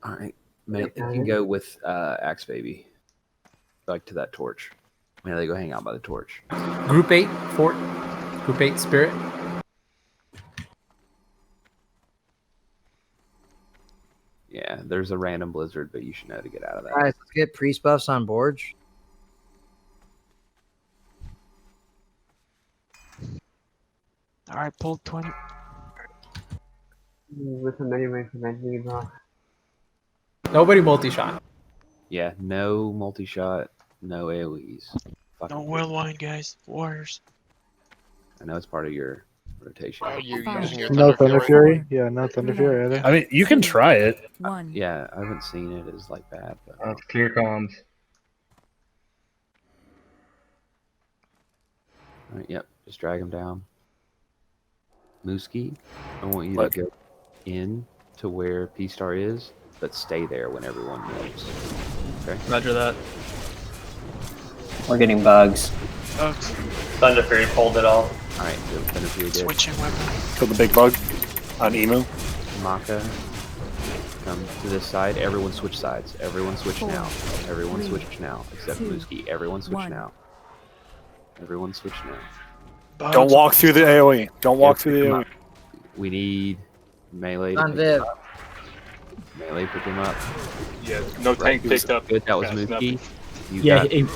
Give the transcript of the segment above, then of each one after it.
All right, man, you can go with Axe Baby, like to that torch. Man, they go hang out by the torch. Group 8, Fort. Group 8, Spirit. Yeah, there's a random blizzard, but you should know to get out of that. Guys, let's get priest buffs on board. All right, pull 20. With a anyway for that knee, bro. Nobody multi-shot. Yeah, no multi-shot, no AoEs. No whirlwind, guys. Warriors. I know it's part of your rotation. Oh, you're Five. using your No Thunder Thunder Fury? Fury? Yeah, no Thunder Fury either. I mean, you can try it. 1. Yeah, I haven't seen it as like bad, but It's clear comms. all right, yep, just drag him down. Mooski, I want you What? to go in to where P-Star is, but stay there when everyone moves. Okay? Roger that. We're getting bugs. Bugs. Thunder Fury pulled it all. All right, so Benefier did. Switching weapon. Kill the big bug on Emu. Maka, come to this side. Everyone switch sides. Everyone switch Four, now. Everyone three, switch now, except two, Mooski. Everyone switch 1. now. Everyone switch now. Bugs. Don't walk through the AoE. Don't walk through the pick him AoE. up. We need melee. To On pick Viv. him up. Melee, pick him up. Yeah, no tank picked up. Good. That was fast enough. Mooski. You Yeah, got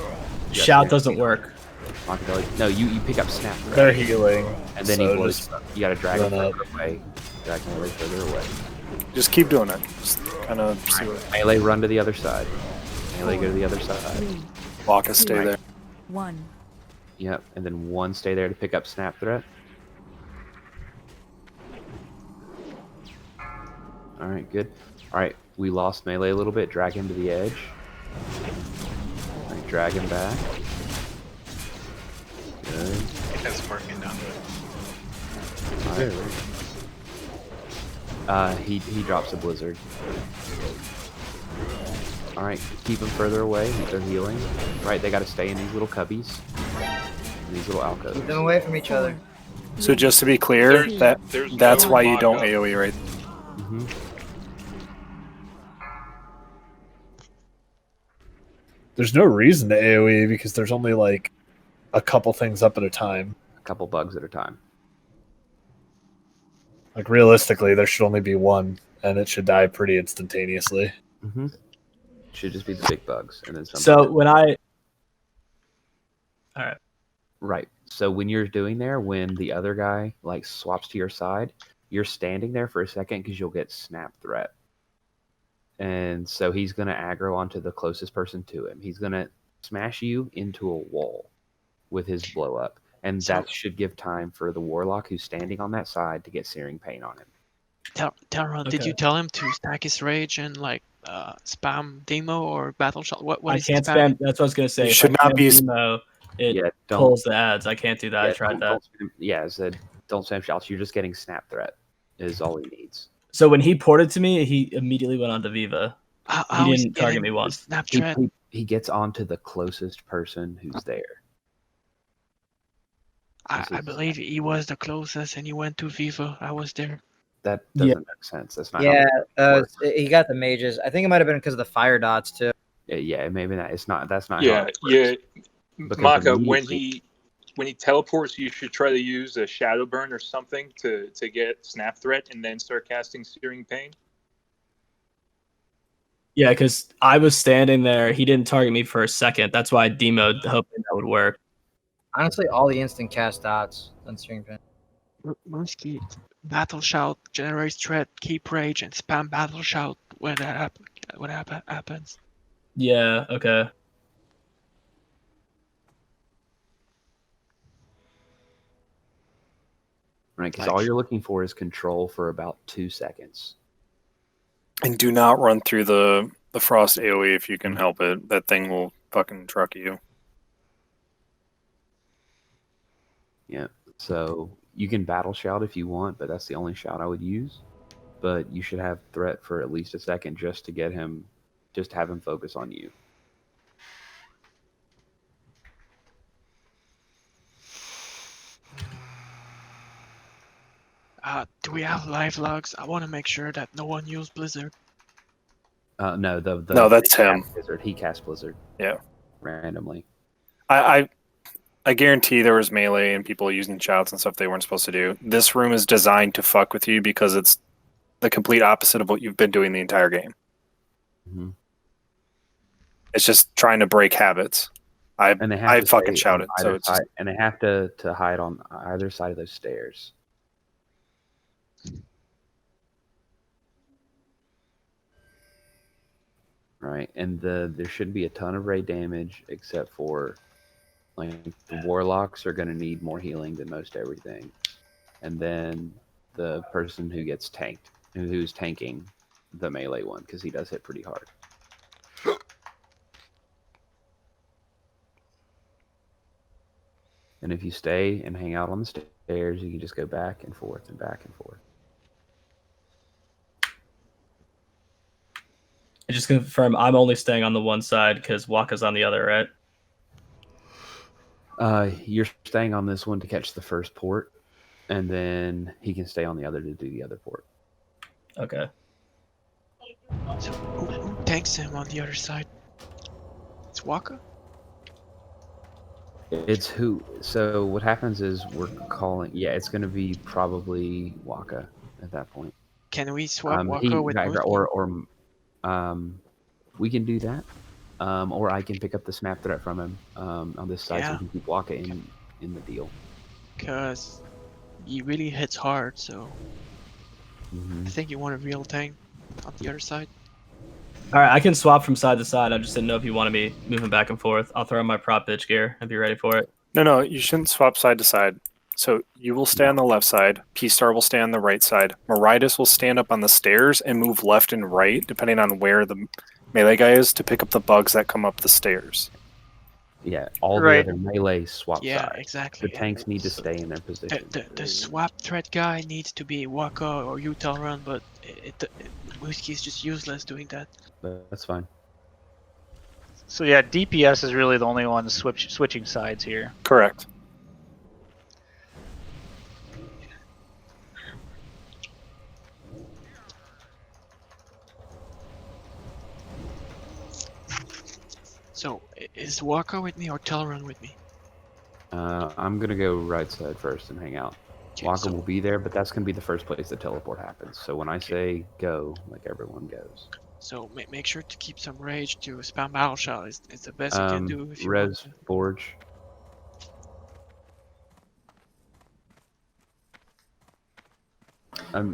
shout Snap. doesn't work. Makadeli. No, you pick up snap. Threat. They're healing. And then so he blows. just, You gotta drag him run up. further away. Drag him way further away. just keep doing it. Just kind of see what. Melee, run to the other side. Melee, go to the other side. 3. Walk us, stay there. 1. Yep, and then one stay there to pick up snap threat. All right, good. All right, we lost melee a little bit. Drag him to the edge. All right, drag him back. Good. That's working down All right. He drops a blizzard. All right, keep him further away. They're healing. Right, they got to stay in these little cubbies, in these little alcoves. Keep them away from each other. So just to be clear, that's no why you don't mock-up. AoE, right? Mm-hmm. There's no reason to AoE because there's only like a couple things up at a time. A couple bugs at a time. Like realistically, there should only be one, and it should die pretty instantaneously. Mm-hmm. Should just be the big bugs, and then some. So when I... Alright. Right. So when you're doing there, when the other guy like swaps to your side, you're standing there for a second because you'll get snap threat. And so he's gonna aggro onto the closest person to him. He's gonna smash you into a wall with his blow up. And that should give time for the warlock who's standing on that side to get searing pain on him. Talron, did Okay. you tell him to stack his rage and like spam demo or battle shot? What I is he can't spamming? spam. That's what I was gonna say. You If should I not spam be- Demo, it Yeah, don't. pulls the ads. I can't do that. I tried that. I said don't spam shots. You're just getting snap threat. Is all he needs. So when he ported to me, he immediately went on to Viva. How He is didn't target getting me once. the He, Snapchat. he gets onto the closest person who's there. I believe he was the closest, and he went to Viva. I was there. That Yeah. doesn't make sense. That's not. Yeah, how it works. he got the mages. I think it might have been because of the fire dots too. Yeah, maybe not. It's not. That's not. how Yeah, it yeah. works. Because Maka, when immediately- he teleports, you should try to use a shadow burn or something to get snap threat, and then start casting searing pain. Yeah, because I was standing there. He didn't target me for a second. That's why I demoed, hoping that would work. Honestly, all the instant cast dots on string pin. Mooski, battle shout generates threat, keep rage, and spam battle shout when that happens. Yeah. Okay. Right, because all you're looking for is control for about 2 seconds. And do not run through the frost AoE if you can help it. That thing will fucking truck you. Yeah. So you can battle shout if you want, but that's the only shout I would use. But you should have threat for at least a second just to get him, just have him focus on you. Do we have live logs? I want to make sure that no one used Blizzard. No, No, that's he him. cast Blizzard. He cast Blizzard. Yeah. Randomly. I guarantee there was melee and people using shouts and stuff they weren't supposed to do. This room is designed to fuck with you because it's the complete opposite of what you've been doing the entire game. Mm-hmm. It's just trying to break habits. And they have I to fucking stay shout on it. either So it's side, and they have to hide on either side of those stairs. Right, and there shouldn't be a ton of raid damage except for like the warlocks are going to need more healing than most everything, and then the person who gets tanked, who's tanking the melee one, because he does hit pretty hard. And if you stay and hang out on the stairs, you can just go back and forth and back and forth. I just confirm I'm only staying on the one side because Waka's on the other, right? You're staying on this one to catch the first port, and then he can stay on the other to do the other port. Okay. So who tanks him on the other side? It's Waka? It's who. So what happens is we're calling. Yeah, it's going to be probably Waka at that point. Can we swap Waka with Moose? Or we can do that. Or I can pick up the snap threat from him on this side, so we can keep Waka in the deal. Because he really hits hard, so I think you want a real tank on the other side. All right, I can swap from side to side. I just didn't know if you wanted me moving back and forth. I'll throw in my prop pitch gear and be ready for it. No, you shouldn't swap side to side. So you will stay on the left side. P-Star will stay on the right side. Meritus will stand up on the stairs and move left and right, depending on where the melee guy is, to pick up the bugs that come up the stairs. Yeah, all the other melee swap Yeah, sides. exactly. The tanks need to stay in their position. The swap threat guy needs to be Waka or Utal Run, but Whiskey is just useless doing that. But that's fine. So yeah, DPS is really the only one switching sides here. Correct. So, is Waka with me or Telrun with me? I'm gonna go right side first and hang out. Okay, Waka will be there, but that's gonna be the first place the teleport happens. So when I say go, like everyone goes. So make sure to keep some rage to spam battle shot. It's the best you can do if you Res want to. Forge.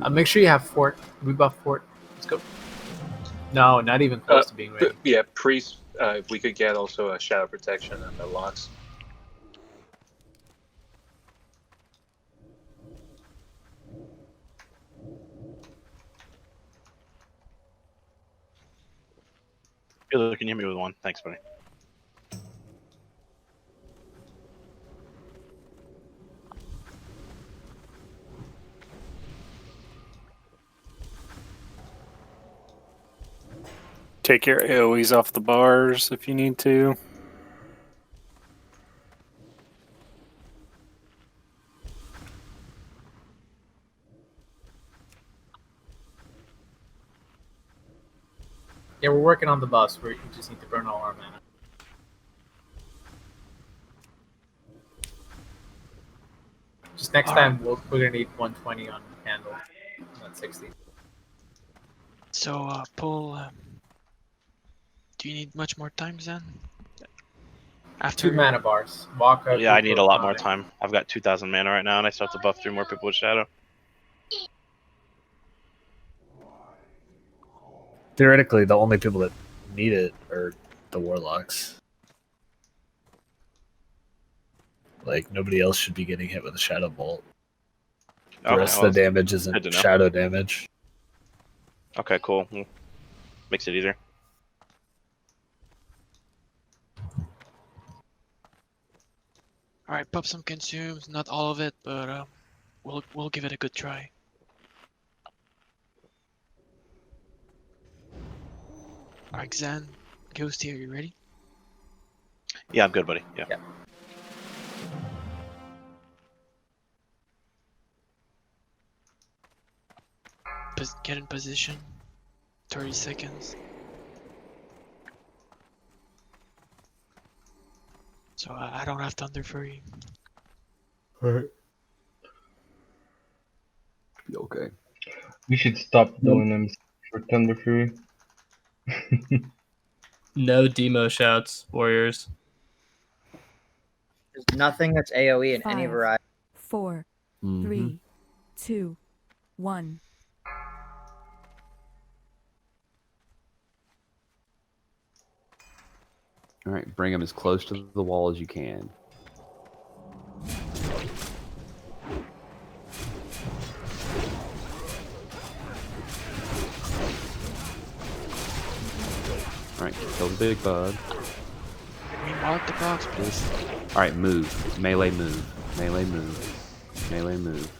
Make sure you have Fort. Rebuff Fort. Let's go. No, not even close to being ready. Yeah, priest. We could get also a shadow protection and the locks. Can you hit me with one? Thanks, buddy. Take your AoEs off the bars if you need to. Yeah, we're working on the bus. We just need to burn all our mana. Just next time, we're gonna need 120 on handle, not 60. So, Paul, do you need much more time, Zen? After 2 mana bars. Waka. Yeah, I need a lot more time. I've got 2,000 mana right now, and I still have to buff through more people with Shadow. Theoretically, the only people that need it are the warlocks. Like, nobody else should be getting hit with a shadow bolt. The rest of the damage isn't shadow damage. Okay, cool. Makes it easier. Alright, pop some consumes, not all of it, but we'll give it a good try. Alright, Xan, Ghost here, you ready? Yeah, I'm good, buddy. Yeah. Get in position. 30 seconds. So I don't have Thunder Fury. Alright. Okay. We should stop doing them for Thunder Fury. No demo shouts, Warriors. There's nothing that's AoE in any 5, variety. 4, 3, 2, 1. All right, bring him as close to the wall as you can. All right, kill the big bug. Can we mark the box, please? All right, move. Melee move. Melee move. Melee move.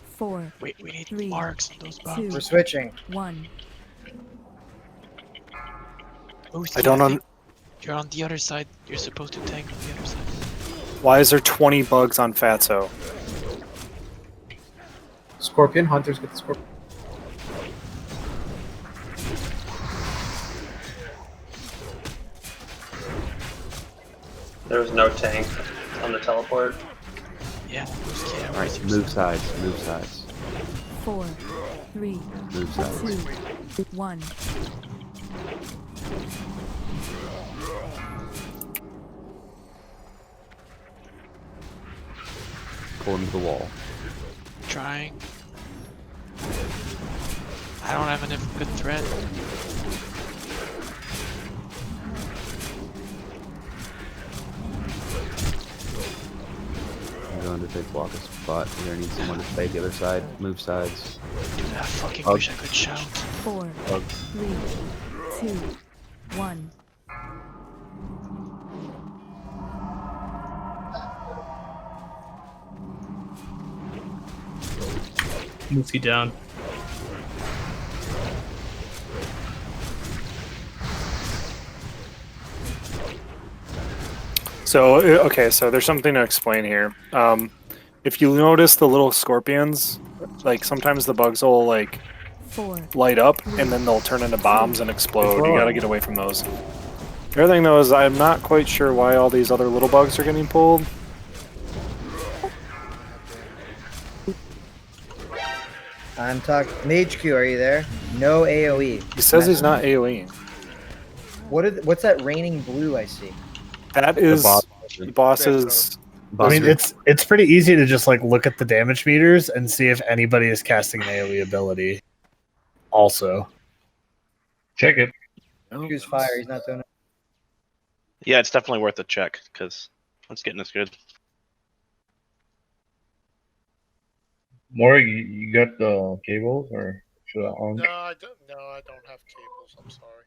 4, Wait, we need 3, marks on those boxes. We're switching. 1. I don't know. You're on the other side. You're supposed to tank on the other side. Why is there 20 bugs on Fatso? Scorpion, hunters get the scorpion. There was no tank on the teleport. Yeah. All right, move sides. Move sides. 4, 3, Move sides. 2, 1. Pull him to the wall. Trying. I don't have enough good threat. I'm going to take block a spot. You're gonna need someone to stay the other side. Move sides. Dude, I fucking wish I could shout. 4, 3, 2, 1. Mooski down. So, okay, so there's something to explain here. If you notice the little scorpions, like sometimes the bugs will like 4, light up and then they'll turn into bombs and explode. You gotta get away from those. The other thing though is I'm not quite sure why all these other little bugs are getting pulled. I'm talking. HQ, are you there? No AoE. He says he's not AoE. What's that raining blue I see? That is the boss's. I mean, it's pretty easy to just like look at the damage meters and see if anybody is casting an AoE ability. Also, check it. Use fire. He's not doing it. Yeah, it's definitely worth a check because it's getting us good. More, you got the cables or should I on? No, I don't. No, I don't have cables. I'm sorry.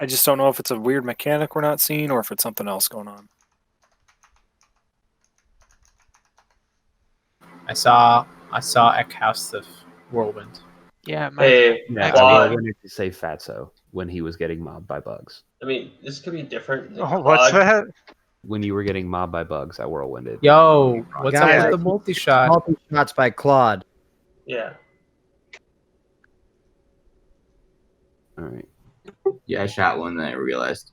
I just don't know if it's a weird mechanic we're not seeing or if it's something else going on. I saw Eckhouse the whirlwind. Yeah, Yeah, I wanted to say Fatso when he was getting mobbed by bugs. I mean, this could be different. Oh, what's that? When you were getting mobbed by bugs, I whirlwinded. Yo, what's Guys, up with the multi-shot? Multi-shots by Claude. Yeah. All right. Yeah, I shot one that I realized.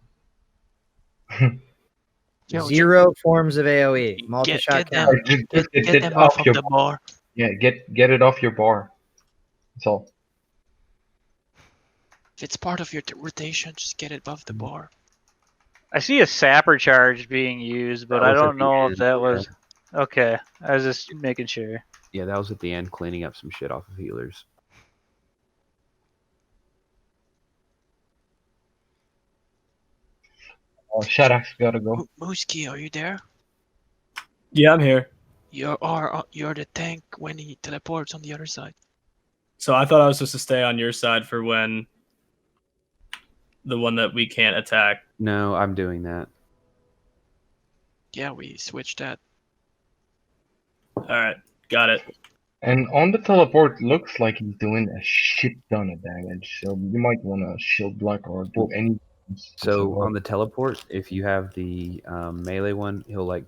Zero forms of AoE. Multi-shot get count. Get them off of the bar. Yeah, get it off your bar. That's all. If it's part of your rotation, just get it above the bar. I see a sapper charge being used, but That I was at don't the know end, if that was yeah. okay. I was just making sure. Yeah, that was at the end, cleaning up some shit off of healers. Oh, Shaddak's gotta go. Mooski, are you there? Yeah, I'm here. You're the tank when he teleports on the other side. So I thought I was supposed to stay on your side for when the one that we can't attack. No, I'm doing that. Yeah, we switched that. All right, got it. And on the teleport, looks like he's doing a shit ton of damage. So you might want to shield block or do any. So on the teleport, if you have the melee one, he'll like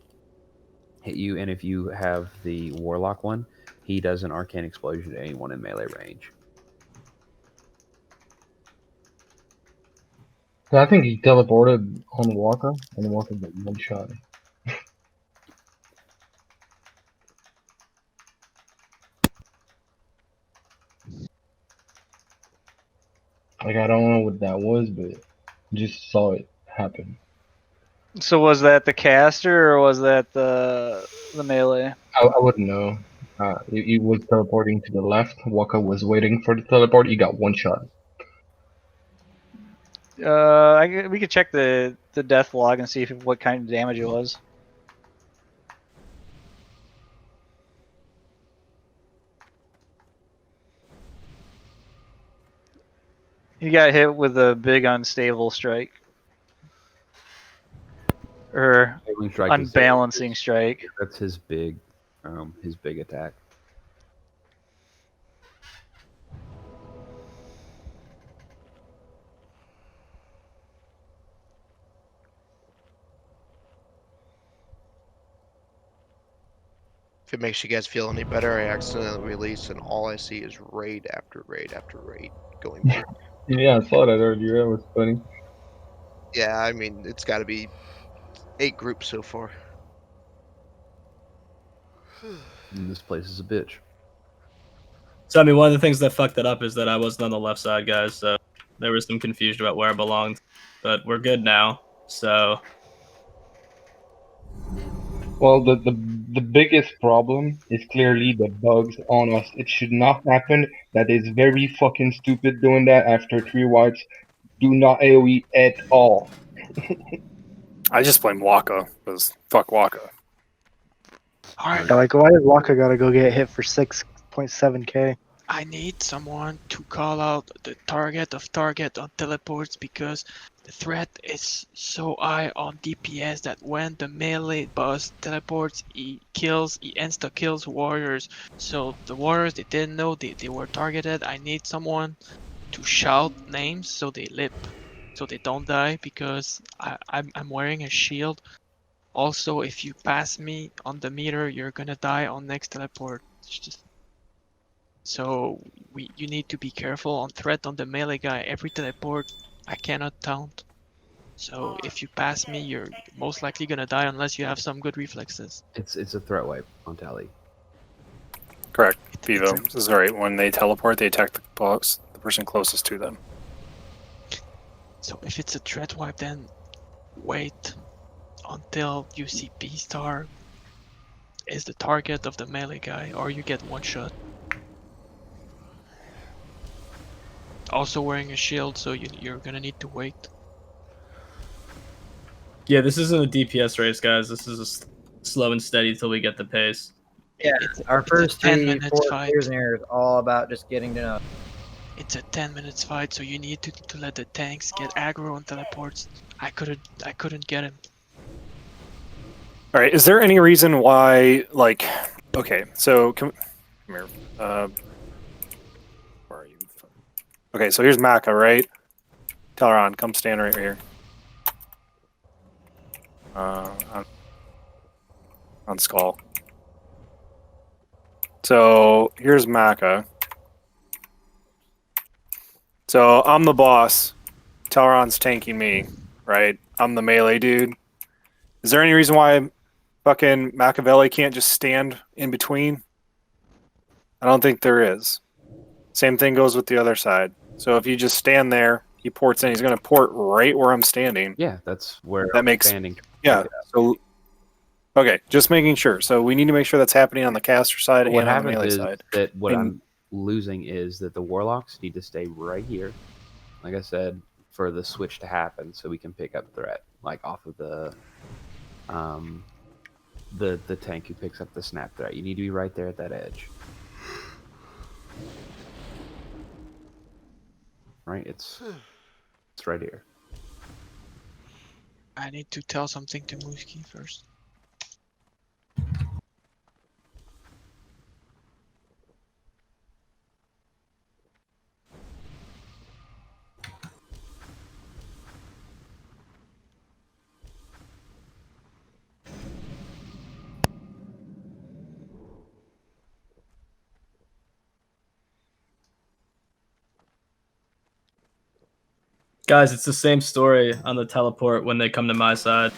hit you, and if you have the warlock one, he does an arcane explosion to anyone in melee range. So I think he teleported on Walker, and Walker got one shot. Like, I don't know what that was, but just saw it happen. So was that the caster or was that the melee? I wouldn't know. He was teleporting to the left. Walker was waiting for the teleport. He got one shot. We could check the death log and see what kind of damage it was. He got hit with a big unstable strike. Or Unstable strike is unbalancing strike. That's his big attack. If it makes you guys feel any better, I accidentally released, and all I see is raid after raid after raid going through. Yeah, I saw that earlier. That was funny. Yeah, I mean, it's got to be 8 groups so far. And this place is a bitch. So I mean, one of the things that fucked it up is that I wasn't on the left side, guys. So there was some confusion about where I belonged, but we're good now. So Well, the biggest problem is clearly the bugs on us. It should not happen. That is very fucking stupid doing that after 3 wipes. Do not AoE at all. I just blame Waka, because fuck Waka. Alright, Yeah, like, why does Waka gotta go get hit for 6.7k? I need someone to call out the target of target on teleports because the threat is so high on DPS that when the melee boss teleports, he insta kills warriors. So the warriors, they didn't know they were targeted. I need someone to shout names so they lip, so they don't die because I'm wearing a shield. Also, if you pass me on the meter, you're gonna die on next teleport. It's just so you need to be careful on threat on the melee guy. Every teleport I cannot taunt. So if you pass me, you're most likely gonna die unless you have some good reflexes. It's a threat wipe on Tally. Correct. Vivo. This is right. When they teleport, they attack the boss, the person closest to them. So if it's a threat wipe, then wait until you see B star is the target of the melee guy, or you get one shot. Also wearing a shield, so you're gonna need to wait. yeah, this isn't a DPS race, guys. This is slow and steady till we get the pace. Yeah, our first 10 3, minutes 4 fight. clears in here is all about just getting to know. It's a 10 minutes fight, so you need to let the tanks get aggro on teleports. I couldn't get him. All right. Is there any reason why, like, okay, so come here. Where are you? Okay, so here's Maka, right? Teleron, come stand right here. On Skull. So here's Maka. So I'm the boss. Teleron's tanking me, right? I'm the melee dude. Is there any reason why fucking Machiavelli can't just stand in between? I don't think there is. Same thing goes with the other side. So if you just stand there, he ports in. He's going to port right where I'm standing. Yeah, that's where that I'm makes standing. Yeah. So okay, just making sure. So we need to make sure that's happening on the caster side What and on the happens melee is side. that what And- I'm losing is that the warlocks need to stay right here, like I said, for the switch to happen, so we can pick up threat, like off of the tank who picks up the snap threat. You need to be right there at that edge. Right? It's right here. I need to tell something to Muski first. Guys, it's the same story on the teleport when they come to my side.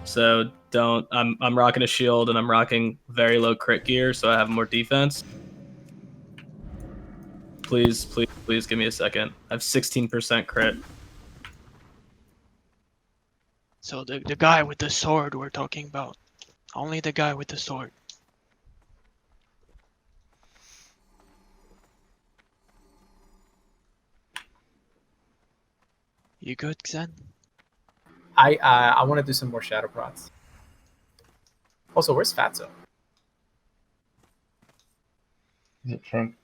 So don't. I'm rocking a shield and I'm rocking very low crit gear, so I have more defense. Please, please, please give me a second. I have 16% crit. So the guy with the sword we're talking about. Only the guy with the sword. You good, Xen? I want to do some more shadow prots. Also, where's Fatso? Is it front?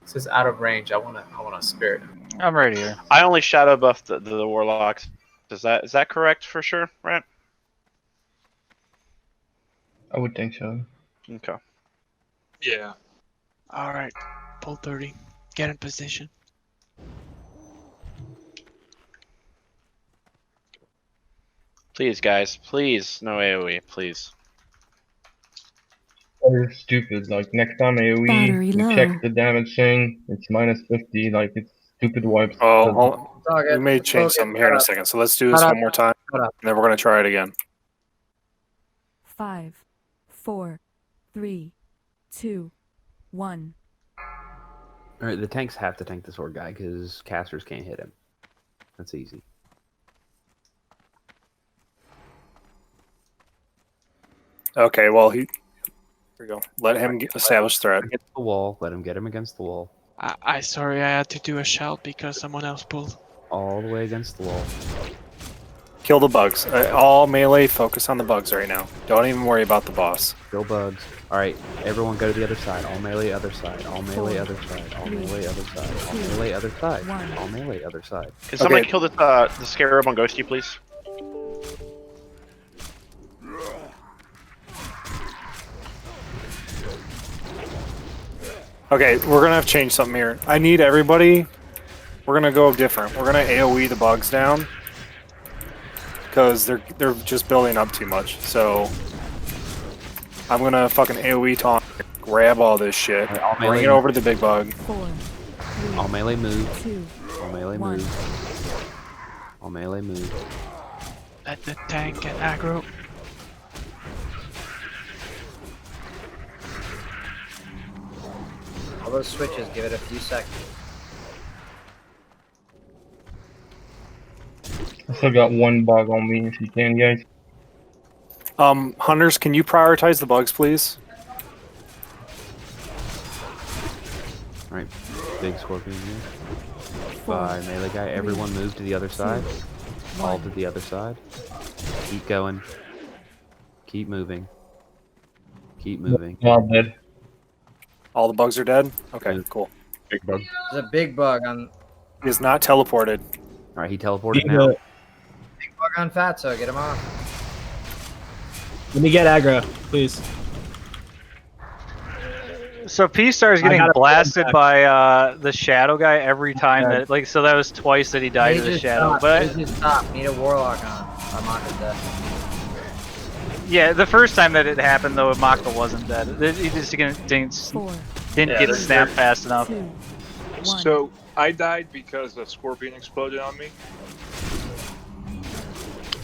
It says out of range. I wanna spirit him. I'm right here. I only shadow buff the warlocks. Is that correct for sure, right? I would think so. Okay. Yeah. Alright. Pull 30. Get in position. Please, guys. Please, no AoE, please. They're stupid. Like next time Battery AoE, you low. check the damage thing. It's minus 50. Like it's stupid wipes. Oh, hold on. It's all We good. may change Focus. something here in a second. So let's do this Shut one up. more time, Shut up. and then we're gonna try it again. 5, 4, 3, 2, 1. All right, the tanks have to tank the sword guy because casters can't hit him. That's easy. Okay, well here we go. Let him establish threat. Against the wall. Let him get him against the wall. I sorry I had to do a shout because someone else pulled. All the way against the wall. Kill the bugs. All melee, focus on the bugs right now. Don't even worry about the boss. Kill bugs. All right, everyone go to the other side. All melee other side. All melee other side. All melee other side. All melee other side. All melee other side. Can someone kill the scarab on Ghosty, please? Okay, we're gonna have to change something here. I need everybody. We're gonna go different. We're gonna AoE the bugs down because they're just building up too much. So I'm gonna fucking AoE taunt, grab all this shit, bring it over to the big bug. 4, 3, All melee move. 2, All melee 1. move. All melee move. Let the tank get aggro. All those switches, give it a few seconds. I still got one bug on me if you can, guys. Hunters, can you prioritize the bugs, please? All right, big scorpion here. By melee guy. Everyone move to the other side. All to the other side. Keep going. Keep moving. Keep moving. All dead. All the bugs are dead? Okay, cool. Big bug. There's a big bug on. He is not teleported. All right, he teleported now. Big bug on Fatso. Get him off. Let me get aggro, please. So P-Star is getting blasted by the shadow guy every time that, like, so that was twice that he died to the shadow. Stop. But Just stop. Need a warlock on. Armaka's dead. yeah, the first time that it happened though, Maka wasn't dead. He just didn't get snapped fast enough. So I died because a scorpion exploded on me.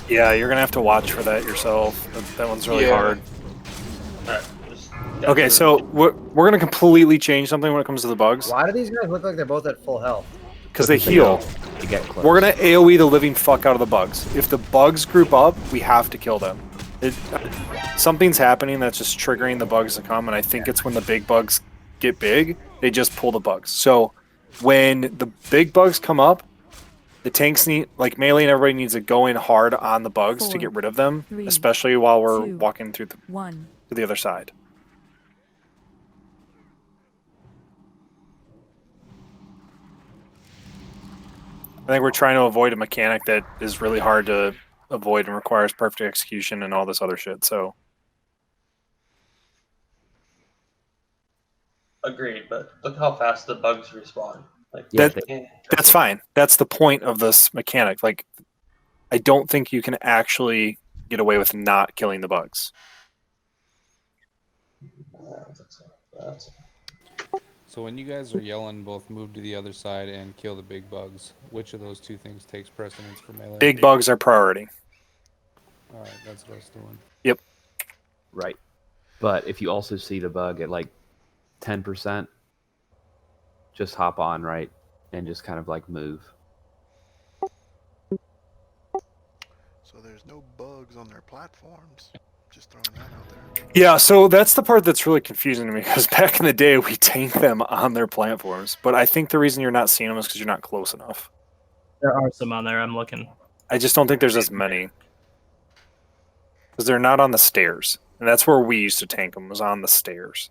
Yeah, you're gonna have to watch for that yourself. That one's really hard. Okay, so we're gonna completely change something when it comes to the bugs. Why do these guys look like they're both at full health? Because they heal. They get close. We're gonna AoE the living fuck out of the bugs. If the bugs group up, we have to kill them. Something's happening that's just triggering the bugs to come, and I think it's when the big bugs get big, they just pull the bugs. So when the big bugs come up, the tanks need, like melee and everybody needs to go in hard on the bugs to get rid of them, especially while we're walking through to the other side. I think we're trying to avoid a mechanic that is really hard to avoid and requires perfect execution and all this other shit. So agreed, but look how fast the bugs respawn. Like that's fine. That's the point of this mechanic. Like, I don't think you can actually get away with not killing the bugs. So when you guys are yelling both move to the other side and kill the big bugs, which of those two things takes precedence for melee? Big bugs are priority. Alright, that's what I was doing. Yep. Right. But if you also see the bug at like 10%, just hop on, right? And just kind of like move. So there's no bugs on their platforms. Just throwing that out there. Yeah, so that's the part that's really confusing to me, because back in the day we tanked them on their platforms, but I think the reason you're not seeing them is because you're not close enough. There are some on there. I'm looking. I just don't think there's as many. Because they're not on the stairs. And that's where we used to tank them, was on the stairs.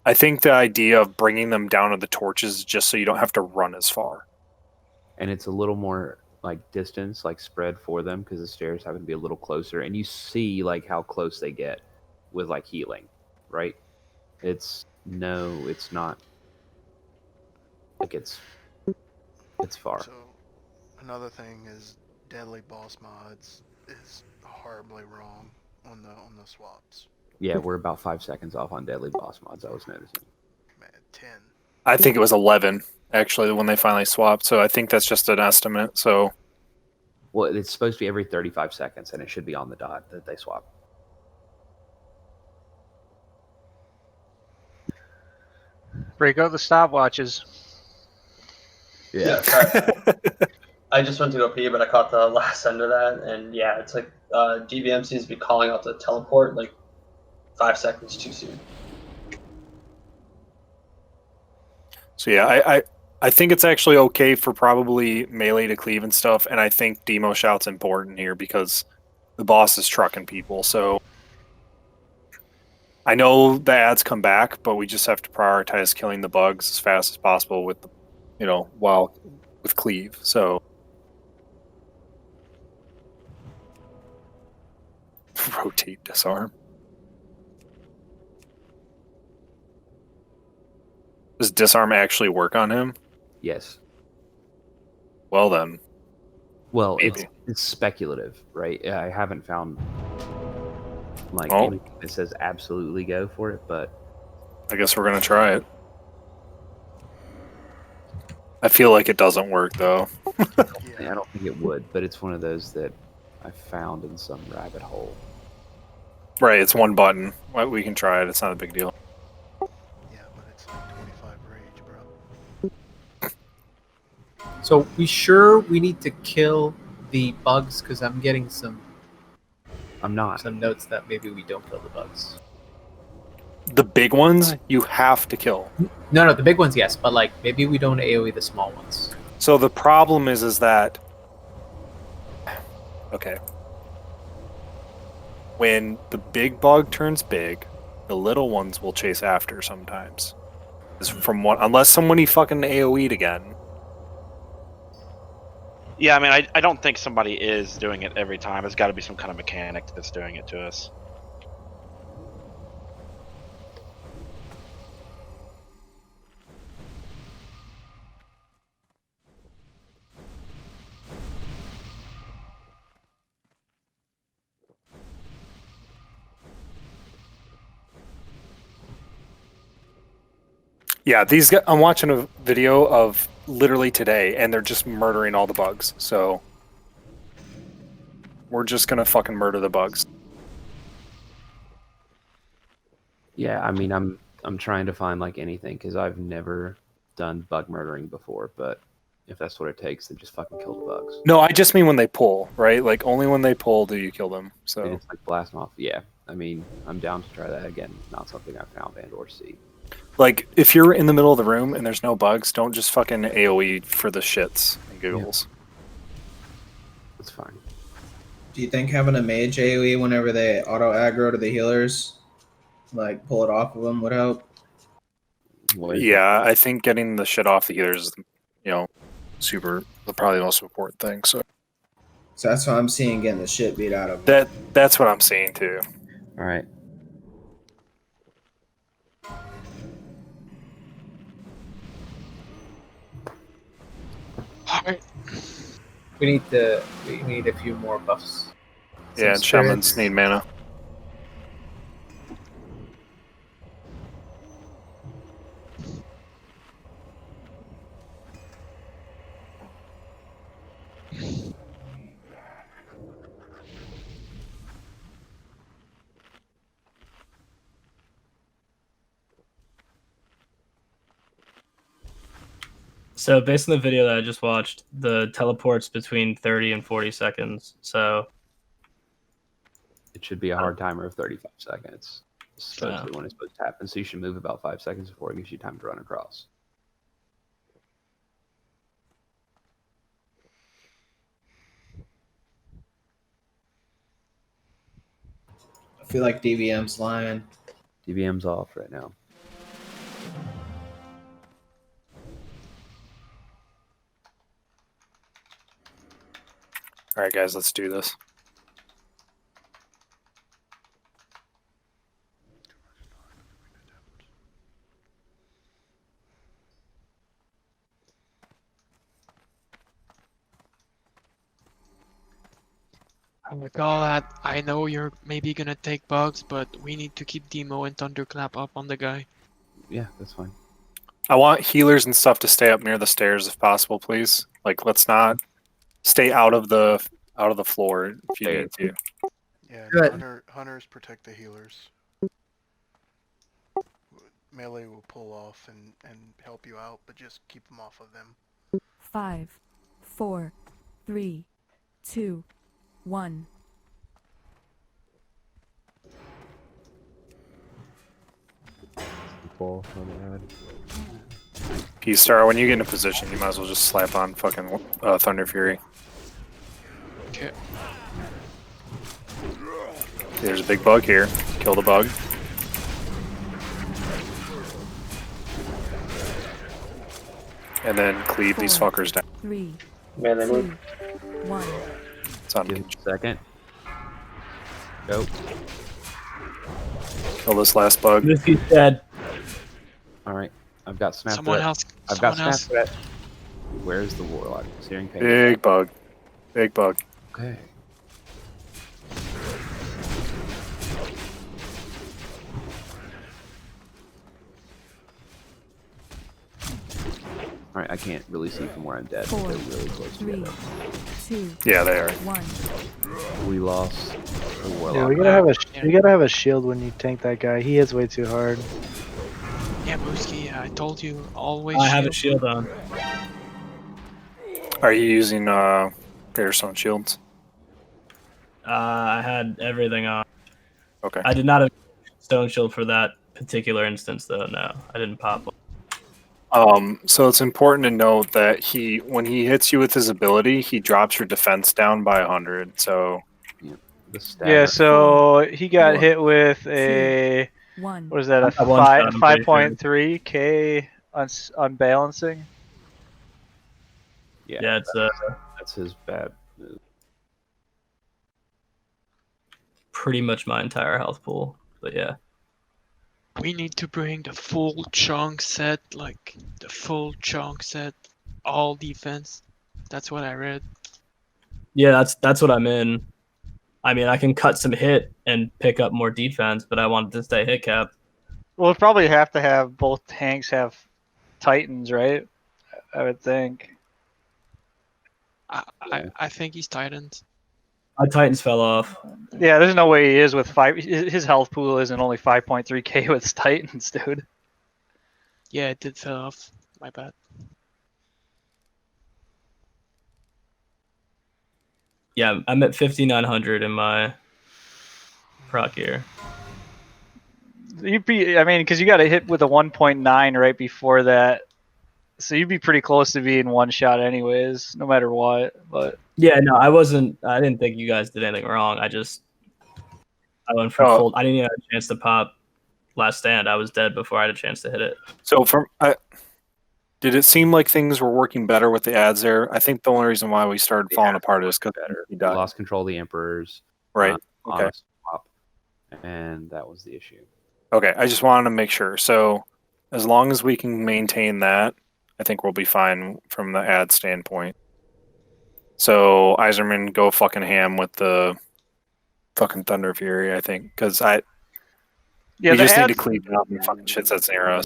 I think the idea of bringing them down to the torches is just so you don't have to run as far. And it's a little more like distance, like spread for them, because the stairs happen to be a little closer, and you see like how close they get with like healing, right? It's not like it's far. So another thing is deadly boss mods is horribly wrong on the swaps. Yeah, we're about 5 seconds off on deadly boss mods, I was noticing. Man, 10. I think it was 11, actually, when they finally swapped, so I think that's just an estimate, so... Well, it's supposed to be every 35 seconds, and it should be on the dot that they swap. Break out the stopwatches. Yeah. I just went to go pee, but I caught the last end of that, and yeah, it's like GVM seems to be calling out the teleport like 5 seconds too soon. So yeah, I think it's actually okay for probably melee to cleave and stuff, and I think demo shout's important here because the boss is trucking people, so... I know the ads come back, but we just have to prioritize killing the bugs as fast as possible with, while with cleave, so... Rotate disarm. Does disarm actually work on him? Yes. Well then. Well, maybe. it's speculative, right? I haven't found like Oh. anything that says absolutely go for it, but I guess we're gonna try it. I feel like it doesn't work though. I don't think it would, but it's one of those that I found in some rabbit hole. Right, it's one button. We can try it. It's not a big deal. Yeah, but it's like 25 rage, bro. So we sure we need to kill the bugs? Because I'm getting some notes that maybe we don't kill the bugs. The big ones you have to kill. No, the big ones, yes, but like maybe we don't AoE the small ones. So the problem is that okay. When the big bug turns big, the little ones will chase after sometimes. Unless somebody fucking AoE'd again. Yeah, I mean, I don't think somebody is doing it every time. It's got to be some kind of mechanic that's doing it to us. Yeah, these guys, I'm watching a video of literally today, and they're just murdering all the bugs. So we're just gonna fucking murder the bugs. Yeah, I mean, I'm trying to find like anything because I've never done bug murdering before, but if that's what it takes, then just fucking kill the bugs. No, I just mean when they pull, right? Like only when they pull do you kill them. So And it's like blast them off. Yeah, I mean, I'm down to try that again. Not something I found and or see. like if you're in the middle of the room and there's no bugs, don't just fucking AoE for the shits and giggles. That's fine. Do you think having a mage AoE whenever they auto aggro to the healers, like pull it off of them, would help? Yeah, I think getting the shit off the healers is, probably the most important thing. So that's what I'm seeing, getting the shit beat out of them. that's what I'm seeing too. All right. We need a few more buffs. Yeah, and shamans need mana. So based on the video that I just watched, the teleport's between 30 and 40 seconds. So It should be a hard timer of 35 seconds. Especially when it's supposed to happen. So you should move about 5 seconds before it gives you time to run across. I feel like DVM's lying. DVM's off right now. All right, guys, let's do this. Recall that I know you're maybe gonna take bugs, but we need to keep Demo and Thunderclap up on the guy. Yeah, that's fine. I want healers and stuff to stay up near the stairs if possible, please. Like, let's not stay out of the floor if you need to. Yeah, Good. hunters protect the healers. Melee will pull off and help you out, but just keep them off of them. 5, 4, 3, 2, 1. P-Star, when you get in a position, you might as well just slap on fucking Thunder Fury. Okay. There's a big bug here. Kill the bug. And then cleave these fuckers down. 3, Melee 2, move. 1. It's on. Give it a second. Go. Kill this last bug. He's dead. All right. I've got snap Someone threat. else. I've got Someone snap else. threat. Where's the warlock? Searing pain. Big bug. Big bug. Okay. All right, I can't really see from where I'm dead. 4, They're really close 3, together. 2, Yeah, they are. 1. We lost the warlock. Yeah, we gotta have a shield when you tank that guy. He hits way too hard. Yeah, Mooski, I told you always. I have a shield on. Are you using Stone shields? I had everything on. Okay. I did not have stone shield for that particular instance, though. No, I didn't pop one. So it's important to note that when he hits you with his ability, he drops your defense down by 100. So Yeah, so he got hit with a One. what is that? A I one shot, I'm pretty 5.3 K unbalancing. Yeah, it's that's his bad move. pretty much my entire health pool. But yeah. We need to bring the full chunk set, like the full chunk set, all defense. That's what I read. Yeah, that's what I'm in. I mean, I can cut some hit and pick up more defense, but I wanted to stay hit cap. We'll probably have to have both tanks have Titans, right? I would think. I think he's tightened. My Titans fell off. Yeah, there's no way he is with 5. His health pool isn't only 5.3k with Titans, dude. Yeah, it did fell off. My bad. Yeah, I'm at 5,900 in my proc gear. You'd be, I mean, because you got to hit with a 1.9 right before that, so you'd be pretty close to being one shot anyways, no matter what. But Yeah, no, I didn't think you guys did anything wrong. I went for full. I didn't even have a chance to pop Last Stand. I was dead before I had a chance to hit it. So did it seem like things were working better with the ads there? I think the only reason why we started falling apart is because We lost control of the Emperors. Right. On Okay. a swap, and that was the issue. Okay, I just wanted to make sure. So as long as we can maintain that, I think we'll be fine from the ad standpoint. So Iserman, go fucking ham with the fucking Thunder Fury, I think, because yeah, we the just need to ads- clean down the fucking shit that's near us.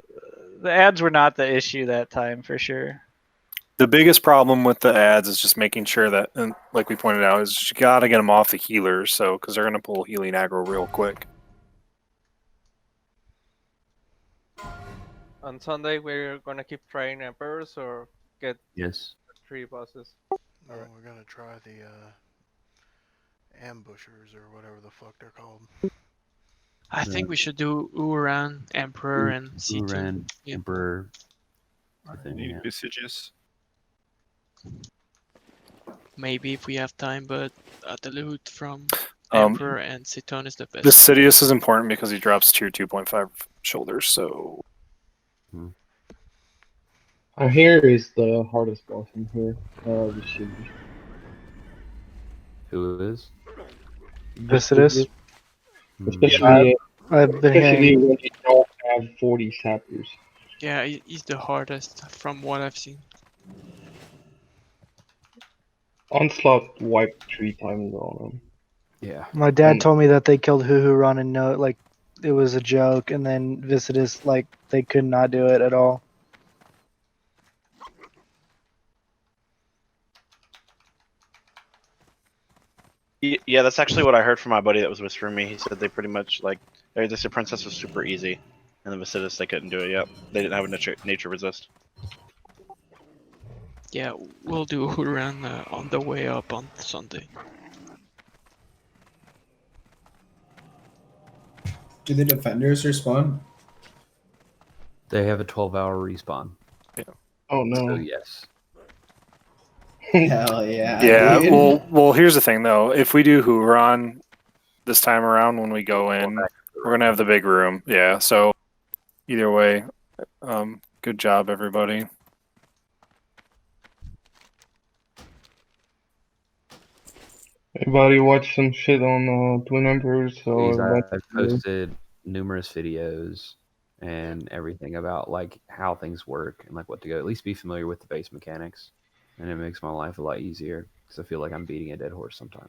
the ads were not the issue that time for sure. The biggest problem with the ads is just making sure that, and like we pointed out, is you gotta get them off the healers, so because they're gonna pull healing aggro real quick. On Sunday, we're gonna keep trying Emperors, or get Yes. 3 buses. No, we're gonna try the ambushers or whatever the fuck they're called. I think we should do Uran, Emperor, and C2. Uran, Yeah. Emperor. I think, Need yeah. Visages. Maybe if we have time, but the loot from Um, Emperor and Citon is the best. The Sidious is important because he drops tier 2.5 shoulders, so Here is the hardest boss in here. The Shindi. Who is? Viscidus. Especially, I've been especially hearing. when you don't have 40 sappers. Yeah, he's the hardest from what I've seen. Onslaught wiped 3 times on him. Yeah. My dad told me that they killed Huron and no, like it was a joke, and then Viscidus, like they could not do it at all. Yeah, that's actually what I heard from my buddy that was whispering me. He said they pretty much like they said Princess was super easy, and the Vicidus they couldn't do it yet. They didn't have a nature resist. Yeah, we'll do Uran on the way up on Sunday. Do the defenders respawn? They have a 12-hour respawn. Yeah. Oh no. So yes. Hell yeah. Yeah, dude. well, here's the thing though. If we do Huron this time around when we go in, we're gonna have the big room. Yeah, so either way, good job everybody. Everybody watch some shit on Twin Emperors. Please, So I've posted numerous videos and everything about like how things work and like what to go. At least be familiar with the base mechanics, and it makes my life a lot easier because I feel like I'm beating a dead horse sometimes.